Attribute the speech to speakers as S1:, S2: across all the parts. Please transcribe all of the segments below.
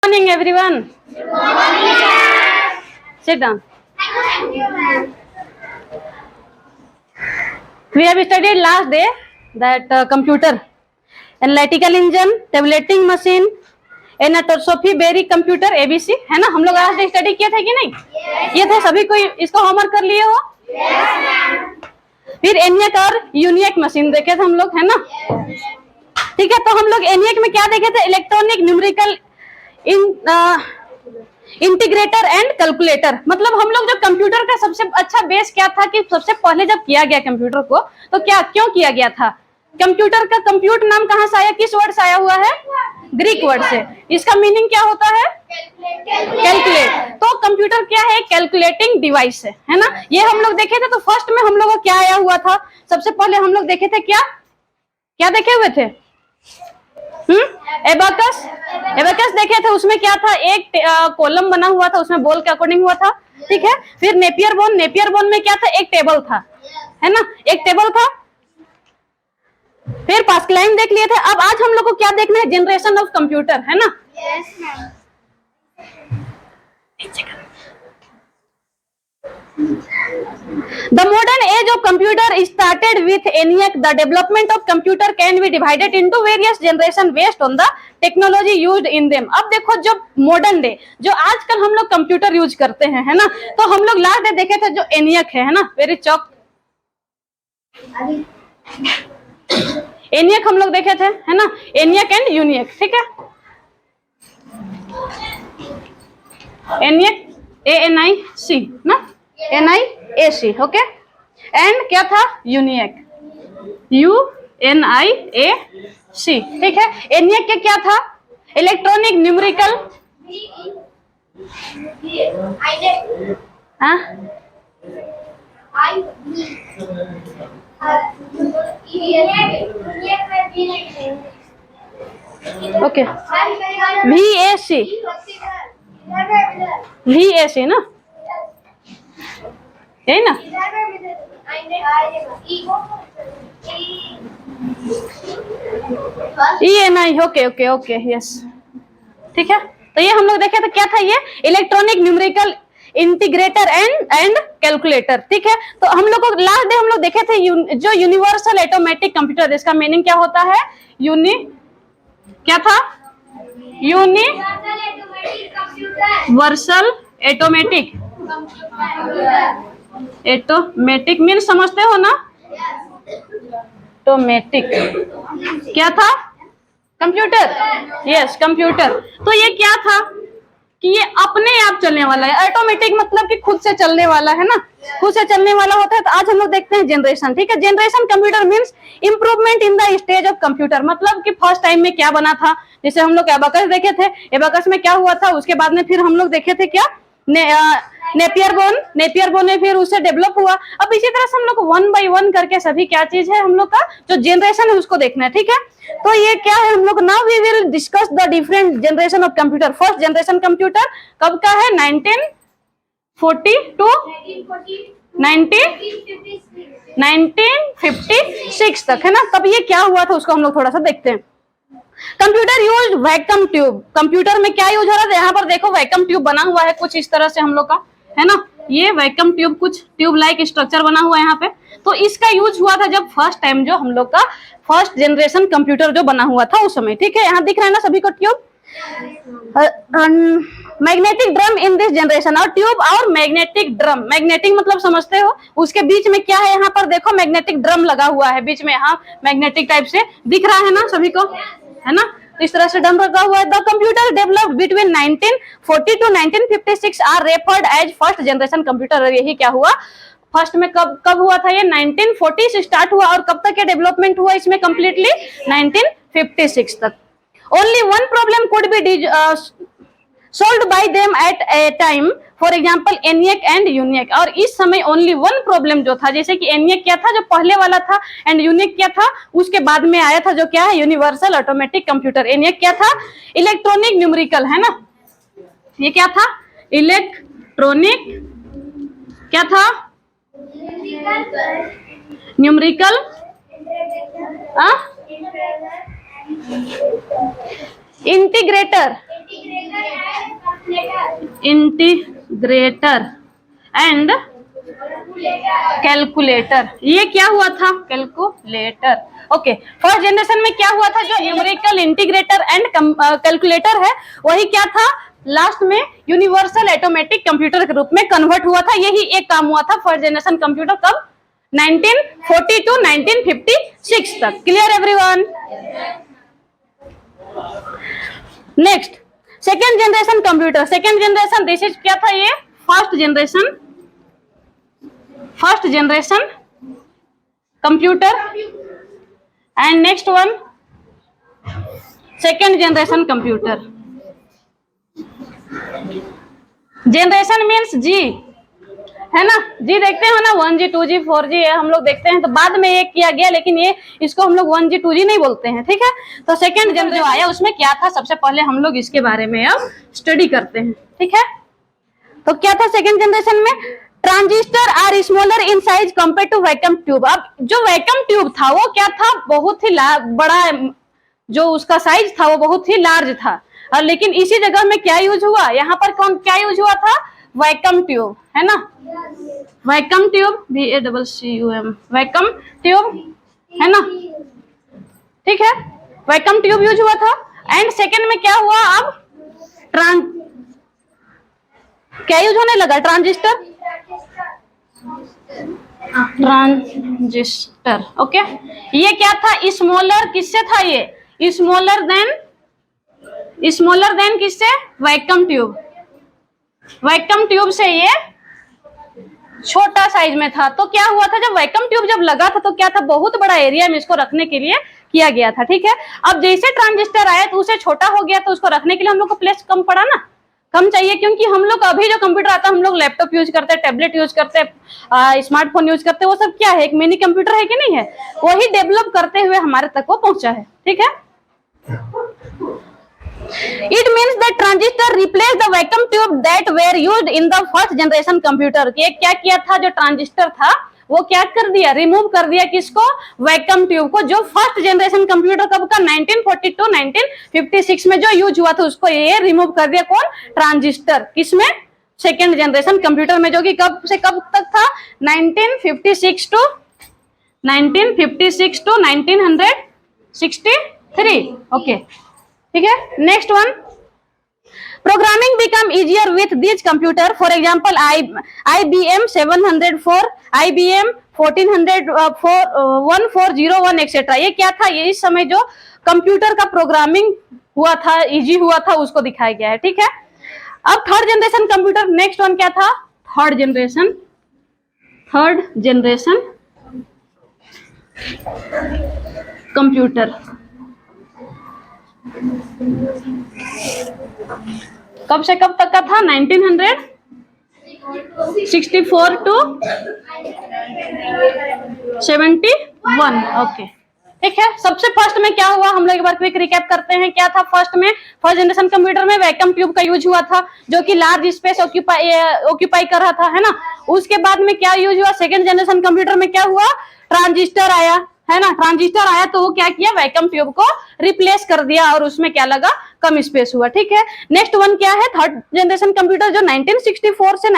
S1: Morning everyone. Sit down. We have studied last day that computer, analytical engine, tabulating machine, Atanasoff Berry computer ABC, है ना। हम लोग आज study किए थे कि नहीं? ये थे सभी को, इसको होमवर्क कर लिए हो? फिर एनियक और यूनियक मशीन देखे थे हम लोग, है ना। ठीक है, तो हम लोग एनियक में क्या देखे थे? Electronic numerical integrator and calculator. मतलब हम लोग जो कंप्यूटर का सबसे अच्छा बेस क्या था कि सबसे पहले जब किया गया कंप्यूटर को, तो क्या क्यों किया गया था? कंप्यूटर का कंप्यूट नाम कहां से आया, किस वर्ड से आया हुआ है? ग्रीक वर्ड से। इसका मीनिंग क्या होता है? कैलकुलेट। तो कंप्यूटर क्या है? कैलकुलेटिंग डिवाइस है ना। ये हम लोग देखे थे। तो फर्स्ट में हम लोग को क्या आया हुआ था? सबसे पहले हम लोग देखे थे क्या क्या देखे हुए थे? एबाकस। एबाकस देखे थे। उसमें क्या था? एक कॉलम बना हुआ था, उसमें बॉल के अकॉर्डिंग हुआ था, ठीक है। फिर नेपियर बोन। नेपियर बोन में क्या था? एक टेबल था, है ना, एक टेबल था। फिर पास्कलाइन देख लिए थे। अब आज हम लोग को क्या देखना है? जनरेशन ऑफ कंप्यूटर, है ना। Yes ma'am. The modern age of computer started with ENIAC. The development of computer can be divided into various generation based on the technology used in them. अब देखो, जो मॉडर्न डे, जो आजकल हम लोग computer use करते हैं, है ना, तो हम लोग लास्ट डे देखे थे जो ENIAC है ना, वेरी चौक ENIAC हम लोग देखे थे, है ना, ENIAC एंड यूनियक, ठीक है। ENIAC ANIC ना, NIAC, ओके। एंड क्या था? यूनियक UNIAC, ठीक है। ENIAC के क्या था? इलेक्ट्रॉनिक न्यूमेरिकल, ओके, VAC ना, यही ना। ENI, okay okay okay, yes, ठीक है। तो ये हम लोग देखे थे, क्या था ये? Electronic numerical integrator and calculator, ठीक है। तो हम लोग को लास्ट डे हम लोग देखे थे जो यूनिवर्सल ऑटोमेटिक कंप्यूटर। इसका मीनिंग क्या होता है? क्या था? यूनिवर्सल ऑटोमेटिक मीन्स समझते हो ना? ऑटोमेटिक क्या था? Computer, yes, computer. तो ये क्या था कि ये अपने आप चलने वाला है। ऑटोमेटिक मतलब कि खुद से चलने वाला, है ना, खुद से चलने वाला होता है। तो आज हम लोग देखते हैं जनरेशन, ठीक है। Generation computer means improvement in the stage of computer. मतलब कि फर्स्ट टाइम में क्या बना था, जैसे हम लोग एबाकस देखे थे। एबाकस में क्या हुआ था? उसके बाद में फिर हम लोग देखे थे क्या? Napier bone. नेपियर बोन में फिर उससे डेवलप हुआ। अब इसी तरह से हम लोग वन बाय वन करके सभी क्या चीज है, हम लोग का जो जनरेशन है उसको देखना है, ठीक है। तो ये क्या है हम लोग? Now we will discuss the different generation of computer. First generation computer कब का है? 1940 टू 1956 तक, है ना। तब ये क्या हुआ था उसको हम लोग थोड़ा सा देखते हैं। Computer use vacuum tube. Computer में क्या यूज हो रहा था? यहाँ पर देखो वैक्यूम ट्यूब बना हुआ है कुछ इस तरह से हम लोग का, है ना। ये वैक्यूम ट्यूब, कुछ ट्यूब लाइक स्ट्रक्चर बना हुआ है यहाँ पे। तो इसका यूज हुआ था जब फर्स्ट टाइम जो हम लोग का फर्स्ट जनरेशन कंप्यूटर जो बना हुआ था उस समय, ठीक है। यहाँ दिख रहा है ना सभी को tube? Magnetic drum in this generation. और ट्यूब और मैग्नेटिक ड्रम, मैग्नेटिक मतलब समझते हो, उसके बीच में क्या है? यहाँ पर देखो मैग्नेटिक ड्रम लगा हुआ है बीच में, हाँ, मैग्नेटिक टाइप से दिख रहा है ना सभी को, है ना। तो इस तरह से ड्रम लगा हुआ है। The computer developed between 1940 to 1956 are referred as first generation computer. यही क्या हुआ? फर्स्ट में कब हुआ था ये? 1940 से स्टार्ट हुआ और कब तक ये डेवलपमेंट हुआ इसमें? कंप्लीटली 1956 तक। Only one problem could be solved by them at a time, for example ENIAC and UNIAC। और इस समय ओनली वन प्रॉब्लम जो था, जैसे कि ENIAC क्या था जो पहले वाला था, एंड UNIAC क्या था उसके बाद में आया था, जो क्या है? Universal automatic computer. ENIAC क्या था? इलेक्ट्रॉनिक न्यूमेरिकल, है ना। ये क्या था? इलेक्ट्रॉनिक क्या था? Numerical integrator integrator and calculator. ये क्या हुआ था? कैलकुलेटर। ओके, फर्स्ट जनरेशन में क्या हुआ था? जो न्यूमेरिकल इंटीग्रेटर एंड कैलकुलेटर है वही क्या था? लास्ट में यूनिवर्सल ऑटोमेटिक कंप्यूटर के रूप में कन्वर्ट हुआ था। यही एक काम हुआ था फर्स्ट जनरेशन कंप्यूटर। कब? 1940 टू 1956 तक। Clear everyone? Next, second generation computer. Second generation this is क्या था? ये first generation computer and next one second generation computer. Generation means G, है ना? जी देखते हो ना, 1G 2G 4G है हम लोग देखते हैं, तो बाद में ये किया गया, लेकिन ये इसको हम लोग 1G 2G नहीं बोलते हैं, ठीक है? तो सेकेंड जनरेशन जो आया उसमें क्या था, सबसे पहले हम लोग इसके बारे में अब स्टडी करते हैं, ठीक है? तो क्या था सेकेंड जनरेशन में? Transistor are smaller in size compare to vacuum tube. अब जो वैक्यूम ट्यूब था वो क्या था? बहुत ही बड़ा, जो उसका साइज था वो बहुत ही लार्ज था। और लेकिन इसी जगह में क्या यूज हुआ? यहाँ पर कौन क्या यूज हुआ था? वैक्यूम ट्यूब, है ना? Vacuum tube, VACCUM, vacuum tube, है ना? ठीक है, वैक्यूम ट्यूब यूज हुआ था। एंड सेकेंड में क्या हुआ? अब क्या यूज होने लगा? ट्रांजिस्टर। ओके, ये क्या था? स्मॉलर। किससे था ये? स्मॉलर देन किससे? Vacuum tube. वैक्यूम ट्यूब से ये छोटा साइज में था। तो क्या हुआ था? जब वैक्यूम ट्यूब जब लगा था तो क्या था? बहुत बड़ा एरिया में इसको रखने के लिए किया गया था, ठीक है? अब जैसे ट्रांजिस्टर आया तो उसे छोटा हो गया, तो उसको रखने के लिए हम लोग को प्लेस कम पड़ा ना, कम चाहिए, क्योंकि हम लोग अभी जो कंप्यूटर आता है, हम लोग लैपटॉप यूज करते हैं, टैबलेट यूज करते हैं, स्मार्टफोन यूज करते हैं, वो सब क्या है? एक मिनी कंप्यूटर है कि नहीं है? वही डेवलप करते हुए हमारे तक वो पहुंचा है, ठीक है? It means that transistor replaced the vacuum tube that were used in the first generation computer। ये क्या किया था? जो ट्रांजिस्टर था वो क्या कर दिया? रिमूव कर दिया। किसको? वैक्यूम ट्यूब को, जो फर्स्ट जनरेशन कंप्यूटर कब का? 1940 टू 1956 में जो यूज हुआ था उसको ये रिमूव कर दिया। कौन? ट्रांजिस्टर। किसमें? सेकेंड जनरेशन कंप्यूटर में, जो कि कब से कब तक था? 1956 टू 1963। ओके, ठीक है? Next one, programming become easier with this computer. For example IBM 704, IBM 1401 etcetera. ये क्या था? ये इस समय जो कंप्यूटर का प्रोग्रामिंग हुआ था, इजी हुआ था, उसको दिखाया गया है, ठीक है? अब third generation computer. Next one क्या था? Third generation computer. कब से कब तक का था? 1964 टू 71। ओके, ठीक है? सबसे फर्स्ट में क्या हुआ? हम लोग एक बार क्विक रिकैप करते हैं। क्या था फर्स्ट में? फर्स्ट जनरेशन कंप्यूटर में वैक्यूम ट्यूब का यूज हुआ था, जो कि लार्ज स्पेस ऑक्यूपाई कर रहा था, है ना? उसके बाद में क्या यूज हुआ? सेकेंड जनरेशन कंप्यूटर में क्या हुआ? ट्रांजिस्टर आया, है ना? ट्रांजिस्टर आया तो वो क्या किया? वैक्यूम ट्यूब को रिप्लेस कर दिया और उसमें क्या लगा? कम स्पेस हुआ, ठीक है? नेक्स्ट वन क्या है? थर्ड जनरेशन कंप्यूटर, जो 1964 से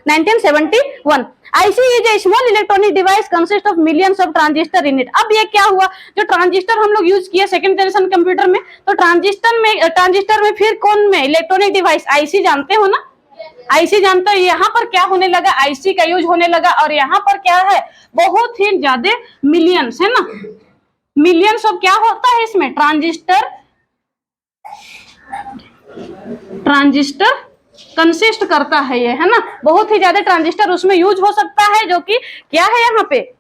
S1: 1971। IC is a small electronic device consist of millions of transistor in it। अब ये क्या हुआ? जो ट्रांजिस्टर हम लोग यूज किए सेकंड जनरेशन कंप्यूटर में, तो ट्रांजिस्टर में फिर कौन में? इलेक्ट्रॉनिक डिवाइस, IC जानते हो ना? IC जानते हो? यहाँ पर क्या होने लगा? IC का यूज होने लगा। और यहाँ पर क्या है? बहुत ही ज्यादा मिलियंस, है ना? मिलियंस ऑफ क्या होता है इसमें? ट्रांजिस्टर कंसिस्ट करता है ये, है ना? बहुत ही ज्यादा ट्रांजिस्टर उसमें यूज हो सकता है, जो कि क्या है यहाँ पे?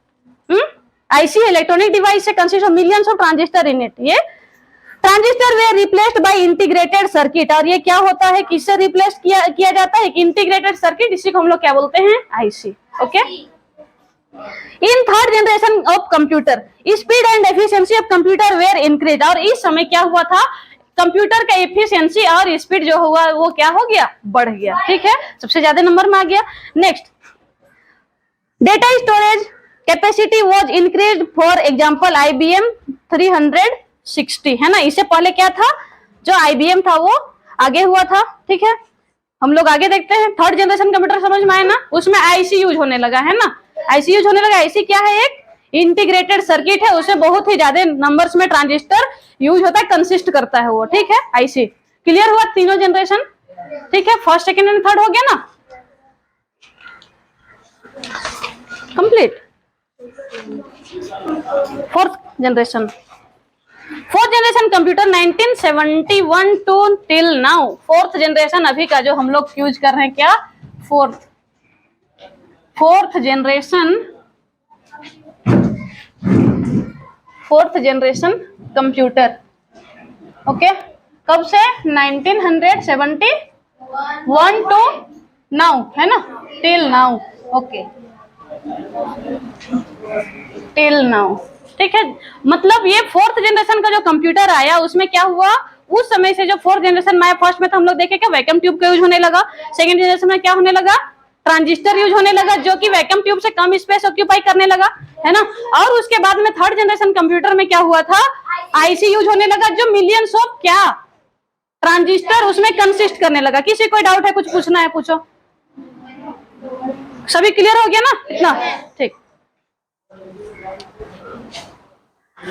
S1: IC इलेक्ट्रॉनिक डिवाइस से consist of millions of transistor in it. ये transistor were replaced by integrated circuit. और ये क्या होता है? किससे रिप्लेस किया जाता है? Integrated circuit. इसी को हम लोग क्या बोलते हैं? IC। Okay, in third generation of computer speed and efficiency of computer were increase. और इस समय क्या हुआ था? कंप्यूटर का एफिशिएंसी और स्पीड जो हुआ वो क्या हो गया? बढ़ गया, ठीक है? सबसे ज्यादा नंबर में आ गया। Next, data storage capacity was increased. For example IBM 360, है ना? इससे पहले क्या था? जो IBM था वो आगे हुआ था, ठीक है। हम लोग आगे देखते हैं, थर्ड जनरेशन कंप्यूटर समझ में आया ना, उसमें आईसी यूज होने लगा है ना, आईसी यूज होने लगा। आईसी क्या है? एक इंटीग्रेटेड सर्किट है, उसमें बहुत ही ज्यादा नंबर्स में ट्रांजिस्टर यूज होता है, कंसिस्ट करता है वो, ठीक है। आईसी क्लियर हुआ तीनों जनरेशन, ठीक है। फर्स्ट सेकंड एंड थर्ड हो गया ना, complete. Fourth generation computer 1971 to till now, fourth generation अभी का जो हम लोग यूज कर रहे हैं, क्या? Fourth generation computer, okay. कब से? 1971 टू नाउ, है ना, till now, okay, till now, ठीक है। मतलब ये फोर्थ जनरेशन का जो कंप्यूटर आया उसमें क्या हुआ, उस समय से जो फोर्थ जनरेशन में आया, फर्स्ट में तो हम लोग देखे क्या वैक्यूम ट्यूब का यूज होने लगा, सेकंड जनरेशन में क्या होने लगा, ट्रांजिस्टर यूज होने लगा, जो कि वैक्यूम ट्यूब से कम स्पेस ऑक्यूपाई करने लगा, है ना। और उसके बाद में थर्ड जनरेशन कंप्यूटर में क्या हुआ था, आईसी यूज होने लगा, जो मिलियंस ऑफ क्या ट्रांजिस्टर उसमें कंसिस्ट करने लगा। किसी कोई डाउट है, कुछ पूछना है पूछो। सभी क्लियर हो गया ना इतना, ठीक।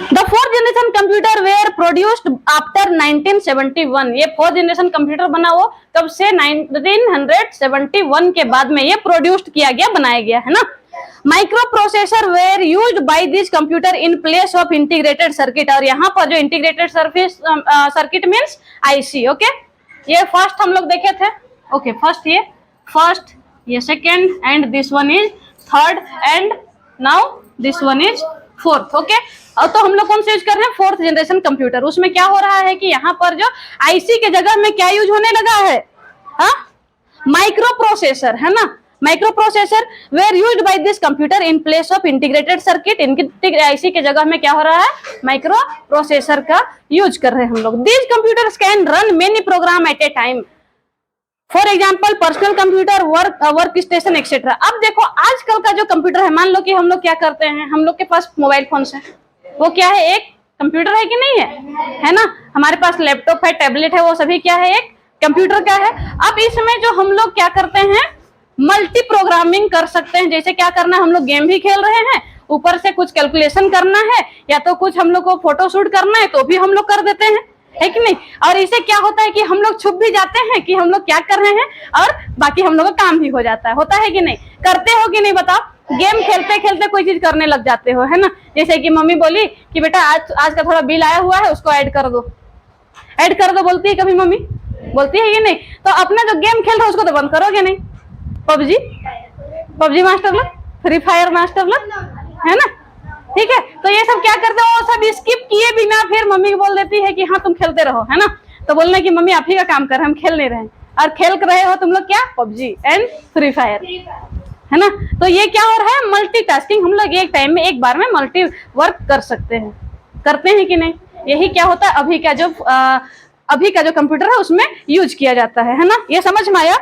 S1: The fourth generation computer were produced after 1971, ये फोर्थ जनरेशन कंप्यूटर बना वो कब से? 1971 के बाद में ये प्रोड्यूस्ड किया गया, बनाया गया, है ना। Micro processor where used by this computer in place of integrated circuit, और यहाँ पर जो integrated circuit means IC, okay. ये फर्स्ट हम लोग देखे थे, ओके। फर्स्ट ये second and this one is third and now this one is fourth, okay. और तो हम लोग कौन से यूज कर रहे हैं? Fourth generation computer. उसमें क्या हो रहा है कि यहाँ पर जो आईसी के जगह में क्या यूज होने लगा है? माइक्रो प्रोसेसर, है ना। Micro processor where used by this computer in place of integrated circuit, इनकी आईसी के जगह में क्या हो रहा है? माइक्रो प्रोसेसर का यूज कर रहे हैं हम लोग। This computers can run many program at a time, for example personal computer, work station etcetera. अब देखो आजकल का जो कंप्यूटर है, मान लो कि हम लोग क्या करते हैं, हम लोग के पास मोबाइल फोन है, वो क्या है? एक कंप्यूटर है कि नहीं है ना। हमारे पास लैपटॉप है, टैबलेट है, वो सभी क्या है? एक कंप्यूटर का है। अब इसमें जो हम लोग क्या करते हैं, मल्टी प्रोग्रामिंग कर सकते हैं। जैसे क्या करना है, हम लोग गेम भी खेल रहे हैं, ऊपर से कुछ कैलकुलेशन करना है, या तो कुछ हम लोग को फोटो शूट करना है, तो भी हम लोग कर देते हैं, है कि नहीं। और इसे क्या होता है कि हम लोग छुप भी जाते हैं कि हम लोग क्या कर रहे हैं, और बाकी हम लोग का काम भी हो जाता है, होता है कि नहीं? करते हो कि नहीं बताओ? गेम खेलते खेलते कोई चीज करने लग जाते हो, है ना। जैसे कि मम्मी बोली कि बेटा आज का थोड़ा बिल आया हुआ है, उसको ऐड कर दो, बोलती है कभी मम्मी? बोलती है कि नहीं? तो अपना जो गेम खेल रहे हो उसको तो बंद करोगे नहीं। पबजी मास्टर लोग, फ्री फायर मास्टर लोग, है ना, ठीक है। तो ये सब क्या करते हो, सब स्किप किए बिना फिर मम्मी को बोल देती है कि हाँ तुम खेलते रहो, है ना। तो बोलना कि मम्मी आप ही का काम कर रहे हैं, हम खेल नहीं रहे हैं। और खेल कर रहे हो तुम लोग क्या? पबजी एंड फ्री फायर, है ना। तो ये क्या हो रहा है? मल्टीटास्किंग। हम लोग एक टाइम में एक बार में मल्टी वर्क कर सकते हैं, करते हैं कि नहीं? यही क्या होता है अभी का जो कंप्यूटर है उसमें यूज किया जाता है ना। ये समझ में आया?